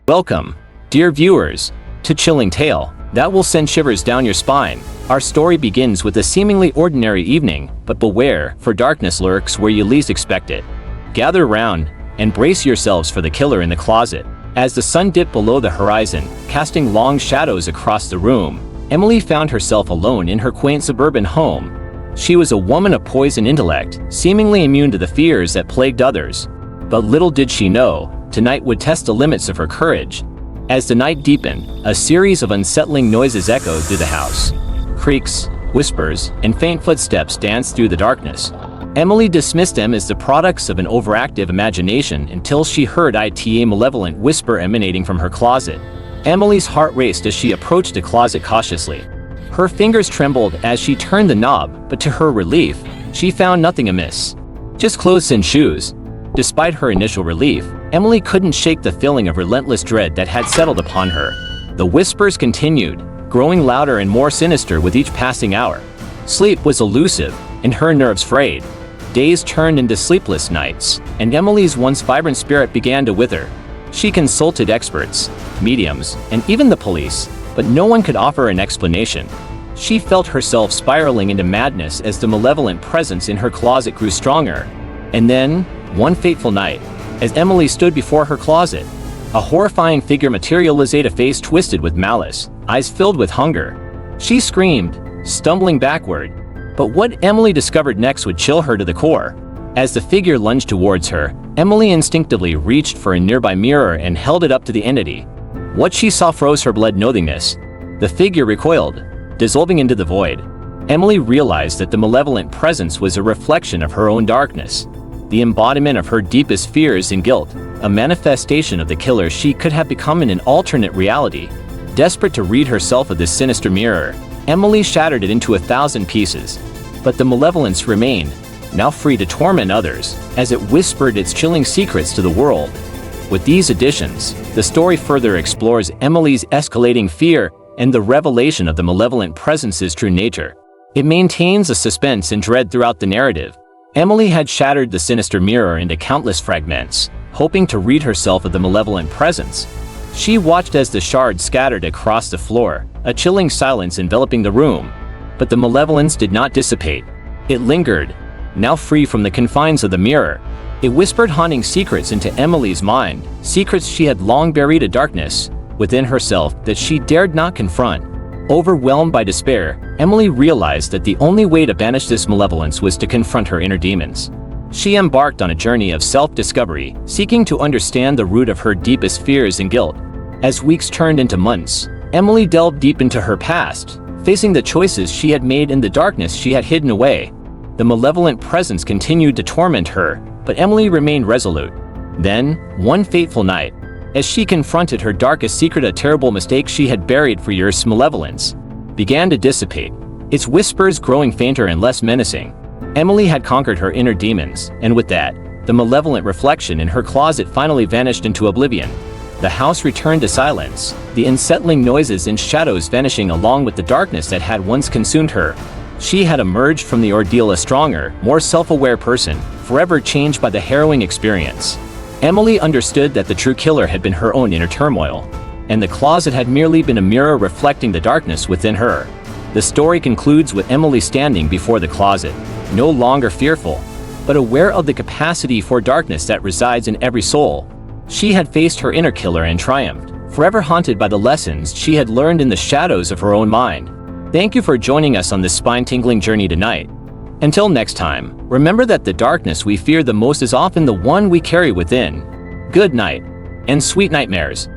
Welcome, dear viewers, to Chilling Tale that will send shivers down your spine. Our story begins with a seemingly ordinary evening, but beware, for darkness lurks where you least expect it. Gather around and brace yourselves for the killer in the closet. As the sun dipped below the horizon, casting long shadows across the room, Emily found herself alone in her quaint suburban home. She was a woman of poised intellect, seemingly immune to the fears that plagued others. But little did she know, tonight would test the limits of her courage. As the night deepened, a series of unsettling noises echoed through the house. Creaks, whispers, and faint footsteps danced through the darkness. Emily dismissed them as the products of an overactive imagination until she heard a malevolent whisper emanating from her closet. Emily's heart raced as she approached the closet cautiously. Her fingers trembled as she turned the knob, but to her relief, she found nothing amiss. Just clothes and shoes. Despite her initial relief, Emily couldn't shake the feeling of relentless dread that had settled upon her. The whispers continued, growing louder and more sinister with each passing hour. Sleep was elusive, and her nerves frayed. Days turned into sleepless nights, and Emily's once vibrant spirit began to wither. She consulted experts, mediums, and even the police, but no one could offer an explanation. She felt herself spiraling into madness as the malevolent presence in her closet grew stronger. And then, one fateful night, as Emily stood before her closet, a horrifying figure materialized, a face twisted with malice, eyes filled with hunger. She screamed, stumbling backward. But what Emily discovered next would chill her to the core. As the figure lunged towards her, Emily instinctively reached for a nearby mirror and held it up to the entity. What she saw froze her blood knowingness. The figure recoiled, dissolving into the void. Emily realized that the malevolent presence was a reflection of her own darkness, the embodiment of her deepest fears and guilt, a manifestation of the killer she could have become in an alternate reality. Desperate to rid herself of this sinister mirror, Emily shattered it into 1,000 pieces. But the malevolence remained, now free to torment others, as it whispered its chilling secrets to the world. With these additions, the story further explores Emily's escalating fear and the revelation of the malevolent presence's true nature. It maintains a suspense and dread throughout the narrative. Emily had shattered the sinister mirror into countless fragments, hoping to rid herself of the malevolent presence. She watched as the shards scattered across the floor, a chilling silence enveloping the room. But the malevolence did not dissipate. It lingered, now free from the confines of the mirror. It whispered haunting secrets into Emily's mind, secrets she had long buried in darkness within herself that she dared not confront. Overwhelmed by despair, Emily realized that the only way to banish this malevolence was to confront her inner demons. She embarked on a journey of self-discovery, seeking to understand the root of her deepest fears and guilt. As weeks turned into months, Emily delved deep into her past, facing the choices she had made in the darkness she had hidden away. The malevolent presence continued to torment her, but Emily remained resolute. Then, one fateful night, as she confronted her darkest secret, a terrible mistake she had buried for years, malevolence began to dissipate, its whispers growing fainter and less menacing. Emily had conquered her inner demons, and with that, the malevolent reflection in her closet finally vanished into oblivion. The house returned to silence, the unsettling noises and shadows vanishing along with the darkness that had once consumed her. She had emerged from the ordeal a stronger, more self-aware person, forever changed by the harrowing experience. Emily understood that the true killer had been her own inner turmoil, and the closet had merely been a mirror reflecting the darkness within her. The story concludes with Emily standing before the closet, no longer fearful, but aware of the capacity for darkness that resides in every soul. She had faced her inner killer and triumphed, forever haunted by the lessons she had learned in the shadows of her own mind. Thank you for joining us on this spine-tingling journey tonight. Until next time, remember that the darkness we fear the most is often the one we carry within. Good night, and sweet nightmares.